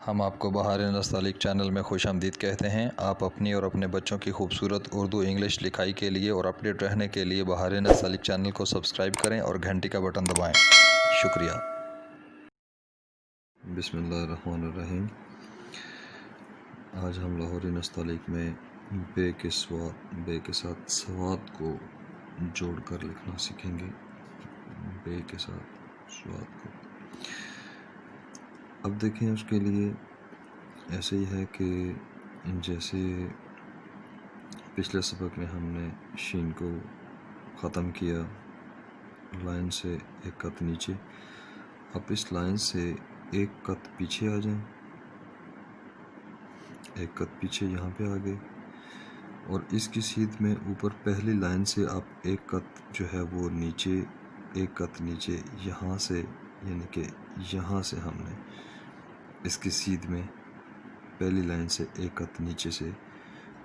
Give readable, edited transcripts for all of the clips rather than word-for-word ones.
ہم آپ کو بہار نستعلیق چینل میں خوش آمدید کہتے ہیں۔ آپ اپنی اور اپنے بچوں کی خوبصورت اردو انگلش لکھائی کے لیے اور اپڈیٹ رہنے کے لیے بہار نستعلیق چینل کو سبسکرائب کریں اور گھنٹی کا بٹن دبائیں۔ شکریہ۔ بسم اللہ الرحمن الرحیم۔ آج ہم لاہوری نستعلیق میں بے کے ساتھ سواد کو جوڑ کر لکھنا سیکھیں گے۔ بے کے ساتھ سواد کو اب دیکھیں، اس کے لیے ایسے ہی ہے کہ جیسے پچھلے سبق میں ہم نے شین کو ختم کیا لائن سے ایک قط نیچے، اب اس لائن سے ایک قط پیچھے آ جائیں، ایک قط پیچھے یہاں پہ آ گئے، اور اس کی سیدھ میں اوپر پہلی لائن سے آپ ایک قط جو ہے وہ نیچے، ایک قط نیچے یہاں سے، یعنی کہ یہاں سے ہم نے اس کی سیدھ میں پہلی لائن سے ایک قط نیچے سے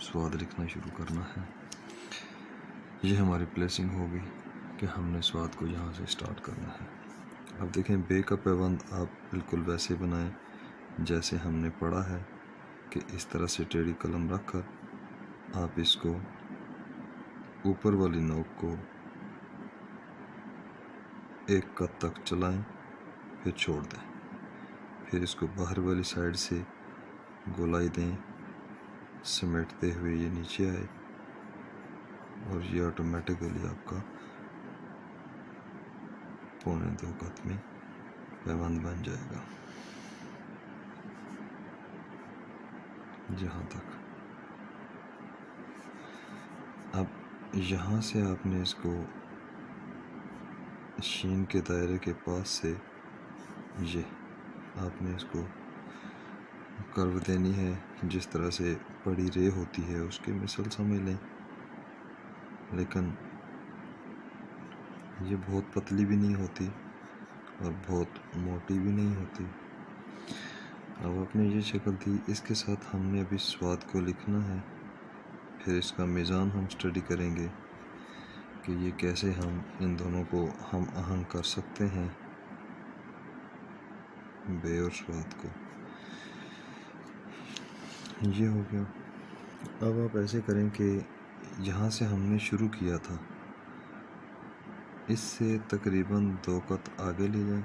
سواد لکھنا شروع کرنا ہے۔ یہ ہماری پلیسنگ ہوگی کہ ہم نے سواد کو یہاں سے سٹارٹ کرنا ہے۔ اب دیکھیں، بے کا پیوند آپ بالکل ویسے بنائیں جیسے ہم نے پڑھا ہے کہ اس طرح سے ٹیڑھی قلم رکھ کر آپ اس کو اوپر والی نوک کو ایک قط تک چلائیں، پھر چھوڑ دیں، پھر اس کو باہر والی سائڈ سے گولائی دیں، سمیٹتے ہوئے یہ نیچے آئے، اور یہ آٹومیٹکلی آپ کا 1.25 قط میں پیوند بن جائے گا۔ جہاں تک اب یہاں سے آپ نے اس کو شین کے دائرے کے پاس سے یہ آپ نے اس کو کرو دینی ہے، جس طرح سے بڑی رے ہوتی ہے اس کے مثل سمجھ لیں، لیکن یہ بہت پتلی بھی نہیں ہوتی اور بہت موٹی بھی نہیں ہوتی۔ اب آپ نے یہ شکل دی، اس کے ساتھ ہم نے ابھی سواد کو لکھنا ہے، پھر اس کا میزان ہم اسٹڈی کریں گے کہ یہ کیسے ہم ان دونوں کو ہم آہنگ کر سکتے ہیں، بے اور سواد کو۔ یہ ہو گیا۔ اب آپ ایسے کریں کہ یہاں سے ہم نے شروع کیا تھا، اس سے تقریباً 2 قط آگے لے جائیں،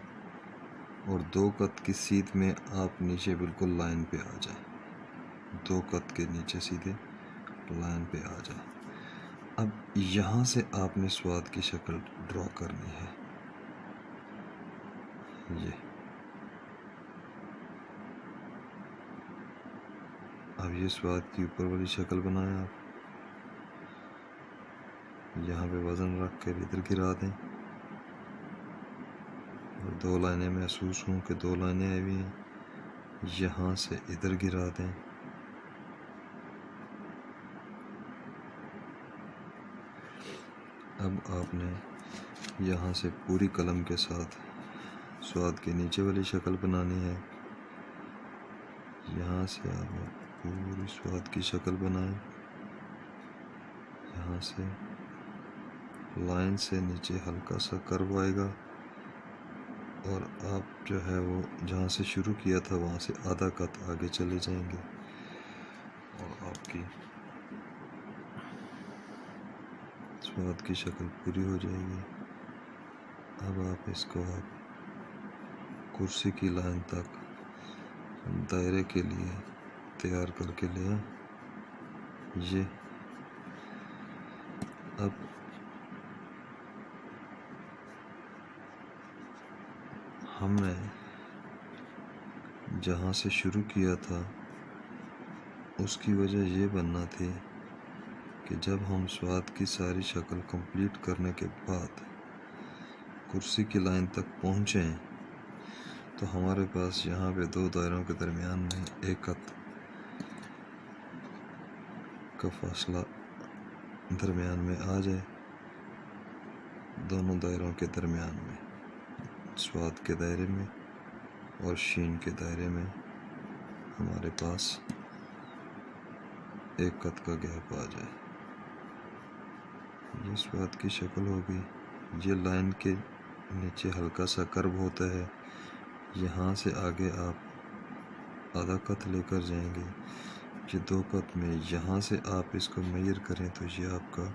اور 2 قط کی سیدھ میں آپ نیچے بالکل لائن پہ آ جائیں، 2 قط کے نیچے سیدھے لائن پہ آ جائیں۔ اب یہاں سے آپ نے سواد کی شکل ڈرا کرنی ہے، یہ اب یہ سواد کی اوپر والی شکل بنائیں، آپ یہاں پہ وزن رکھ کر ادھر گرا دیں، اور 2 لائنیں محسوس ہوں کہ 2 لائنیں آئی ہوئی ہیں، یہاں سے ادھر گرا دیں، اب آپ نے یہاں سے پوری قلم کے ساتھ سواد کے نیچے والی شکل بنانی ہے، یہاں سے آپ پوری سواد کی شکل بنائیں، یہاں سے لائن سے نیچے ہلکا سا کرو آئے گا، اور آپ جو ہے وہ جہاں سے شروع کیا تھا وہاں سے آدھا قط آگے چلے جائیں گے، اور آپ کی سواد کی شکل پوری ہو جائے گی۔ اب آپ اس کو کرسی کی لائن تک دائرے کے لیے تیار کر کے لے آئیں۔ یہ اب ہم نے جہاں سے شروع کیا تھا اس کی وجہ یہ بننا تھی کہ جب ہم سواد کی ساری شکل کمپلیٹ کرنے کے بعد کرسی کی لائن تک پہنچیں تو ہمارے پاس یہاں پہ 2 دائروں کے درمیان میں 1 قط کا فاصلہ درمیان میں آ جائے، دونوں دائروں کے درمیان میں، سواد کے دائرے میں اور شین کے دائرے میں ہمارے پاس 1 قط کا گیپ آ جائے۔ یہ سواد کی شکل ہوگی۔ یہ لائن کے نیچے ہلکا سا کرو ہوتا ہے، یہاں سے آگے آپ آدھا قط لے کر جائیں گے، یہ 2 قط میں یہاں سے آپ اس کو میئر کریں تو یہ آپ کا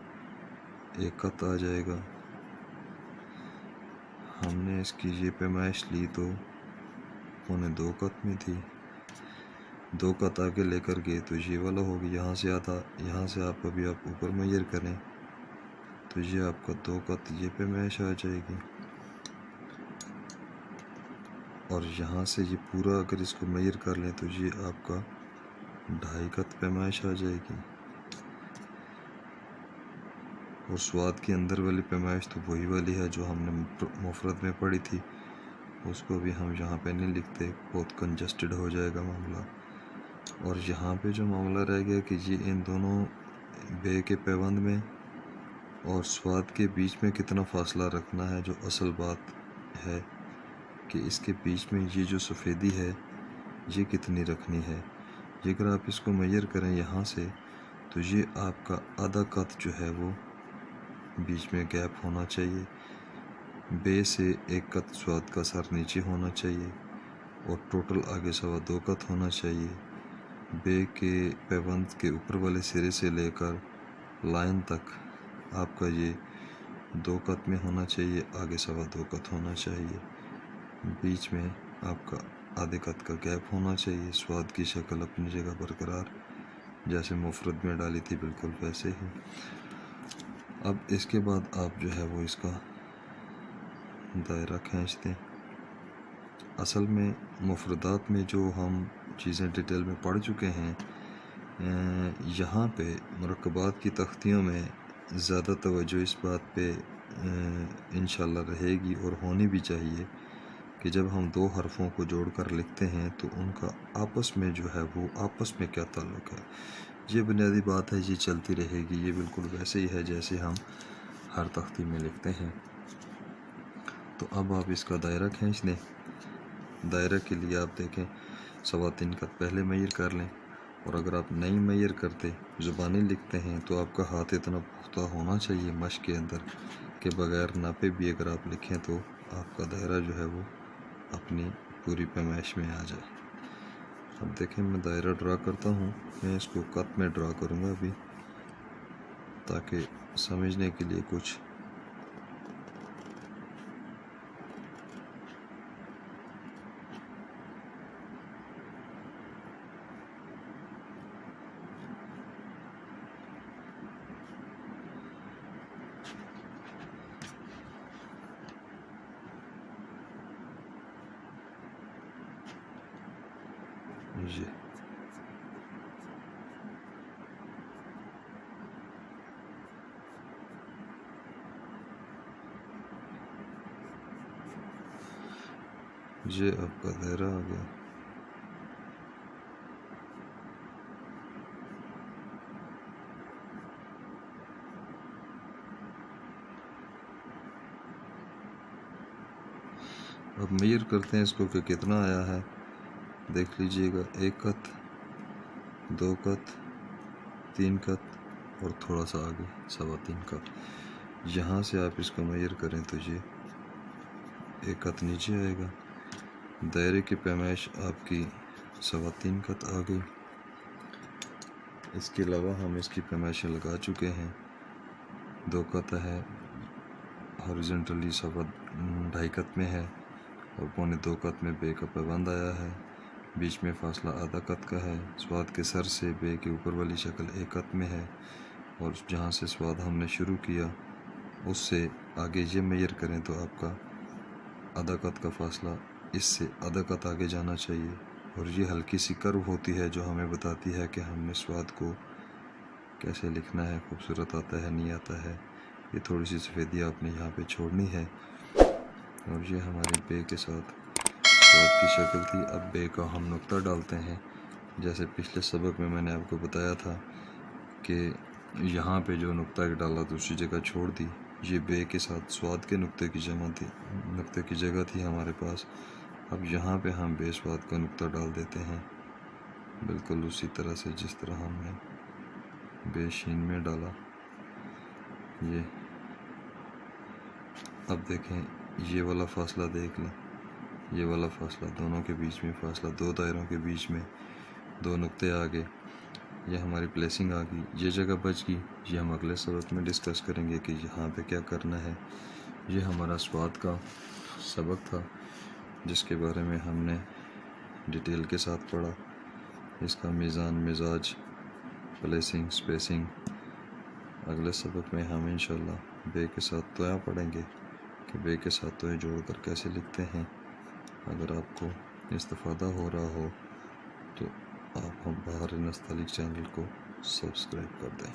1 قط آ جائے گا۔ ہم نے اس کی یہ پیمائش لی تو 2.25 قط میں تھی، 2 قط آگے لے کر گئے تو یہ والا ہوگی، یہاں سے آتا، یہاں سے آپ ابھی آپ اوپر میئر کریں تو یہ آپ کا 2 قط یہ پیمائش آ جائے گی، اور یہاں سے یہ پورا اگر اس کو میئر کر لیں تو یہ آپ کا 2.5 قط پیمائش آ جائے گی۔ اور سواد کے اندر والی پیمائش تو وہی والی ہے جو ہم نے مفرد میں پڑھی تھی، اس کو بھی ہم یہاں پہ نہیں لکھتے، بہت کنجسٹڈ ہو جائے گا معاملہ۔ اور یہاں پہ جو معاملہ رہ گیا کہ یہ ان دونوں بے کے پیوند میں اور سواد کے بیچ میں کتنا فاصلہ رکھنا ہے، جو اصل بات ہے کہ اس کے بیچ میں یہ جو سفیدی ہے یہ کتنی رکھنی ہے۔ یہ اگر آپ اس کو میئر کریں یہاں سے تو یہ آپ کا آدھا قط جو ہے وہ بیچ میں گیپ ہونا چاہیے، بے سے 1 قط سواد کا سر نیچے ہونا چاہیے، اور ٹوٹل آگے 2.25 قط ہونا چاہیے۔ بے کے پیوند کے اوپر والے سرے سے لے کر لائن تک آپ کا یہ 2 قط میں ہونا چاہیے، آگے 2.25 قط ہونا چاہیے، بیچ میں آپ کا آدھے قط کا گیپ ہونا چاہیے۔ سواد کی شکل اپنی جگہ برقرار جیسے مفرد میں ڈالی تھی بالکل ویسے ہی۔ اب اس کے بعد آپ جو ہے وہ اس کا دائرہ کھینچ دیں۔ اصل میں مفردات میں جو ہم چیزیں ڈیٹیل میں پڑھ چکے ہیں، یہاں پہ مرکبات کی تختیوں میں زیادہ توجہ اس بات پہ انشاءاللہ رہے گی اور ہونی بھی چاہیے کہ جب ہم 2 حرفوں کو جوڑ کر لکھتے ہیں تو ان کا آپس میں جو ہے وہ آپس میں کیا تعلق ہے۔ یہ بنیادی بات ہے، یہ چلتی رہے گی، یہ بالکل ویسے ہی ہے جیسے ہم ہر تختی میں لکھتے ہیں۔ تو اب آپ اس کا دائرہ کھینچ دیں۔ دائرہ کے لیے آپ دیکھیں 3.25 قط پہلے میئر کر لیں، اور اگر آپ نہیں میئر کرتے زبانی لکھتے ہیں تو آپ کا ہاتھ اتنا پختہ ہونا چاہیے مشق کے اندر کہ بغیر ناپے بھی اگر آپ لکھیں تو آپ کا دائرہ جو ہے وہ اپنی پوری پیمائش میں آ جائے۔ اب دیکھیں میں دائرہ ڈرا کرتا ہوں، میں اس کو قط میں ڈرا کروں گا ابھی تاکہ سمجھنے کے لیے کچھ یہ آپ کا دائرہ آ گیا۔ اب میئر کرتے ہیں اس کو کہ کتنا آیا ہے، دیکھ لیجئے گا 1 قط، 2 قط، 3 قط اور تھوڑا سا آگے 3.25 قط۔ یہاں سے آپ اس کو میئر کریں تو یہ 1 قط نیچے آئے گا۔ دائرے کی پیمائش آپ کی 3.25 قط آ گئی۔ اس کے علاوہ ہم اس کی پیمائشیں لگا چکے ہیں، 2 قط ہے، ہاریزنٹلی 2.25 قط میں ہے، اور 2.25 قط میں بے کا پیوند آیا ہے، بیچ میں فاصلہ آدھا قط کا ہے، سواد کے سر سے بے کے اوپر والی شکل 1 قط میں ہے، اور جہاں سے سواد ہم نے شروع کیا اس سے آگے یہ میئر کریں تو آپ کا آدھا قط کا فاصلہ اس سے آدھا قط آگے جانا چاہیے، اور یہ ہلکی سی کرو ہوتی ہے جو ہمیں بتاتی ہے کہ ہم نے سواد کو کیسے لکھنا ہے، خوبصورت آتا ہے نہیں آتا ہے۔ یہ تھوڑی سی سفیدی آپ نے یہاں پہ چھوڑنی ہے، اور یہ ہمارے بے کے ساتھ سواد کی شکل تھی۔ اب بے کا ہم نقطہ ڈالتے ہیں، جیسے پچھلے سبق میں نے آپ کو بتایا تھا کہ یہاں پہ جو نقطہ ایک ڈالا دوسری جگہ چھوڑ دی، یہ بے کے ساتھ سواد کے نقطے کی جمع تھی، نقطے کی جگہ تھی ہمارے پاس۔ اب یہاں پہ ہم بے سواد کا نقطہ ڈال دیتے ہیں، بالکل اسی طرح سے جس طرح ہم نے بے شین میں ڈالا۔ یہ اب دیکھیں یہ والا فاصلہ دیکھ لیں، یہ والا فاصلہ، دونوں کے بیچ میں فاصلہ، دو دائروں کے بیچ میں دو نقطے آ گئے، یہ ہماری پلیسنگ آ گئی، یہ جگہ بچ گئی۔ یہ ہم اگلے سبق میں ڈسکس کریں گے کہ یہاں پہ کیا کرنا ہے۔ یہ ہمارا سوات کا سبق تھا جس کے بارے میں ہم نے ڈیٹیل کے ساتھ پڑھا، اس کا میزان، مزاج، پلیسنگ، سپیسنگ۔ اگلے سبق میں ہم انشاءاللہ بے کے ساتھ تویاں پڑھیں گے کہ بے کے ساتھ توئیں جوڑ کر کیسے لکھتے ہیں۔ اگر آپ کو استفادہ ہو رہا ہو تو آپ ہم بہار نستعلیق چینل کو سبسکرائب کر دیں۔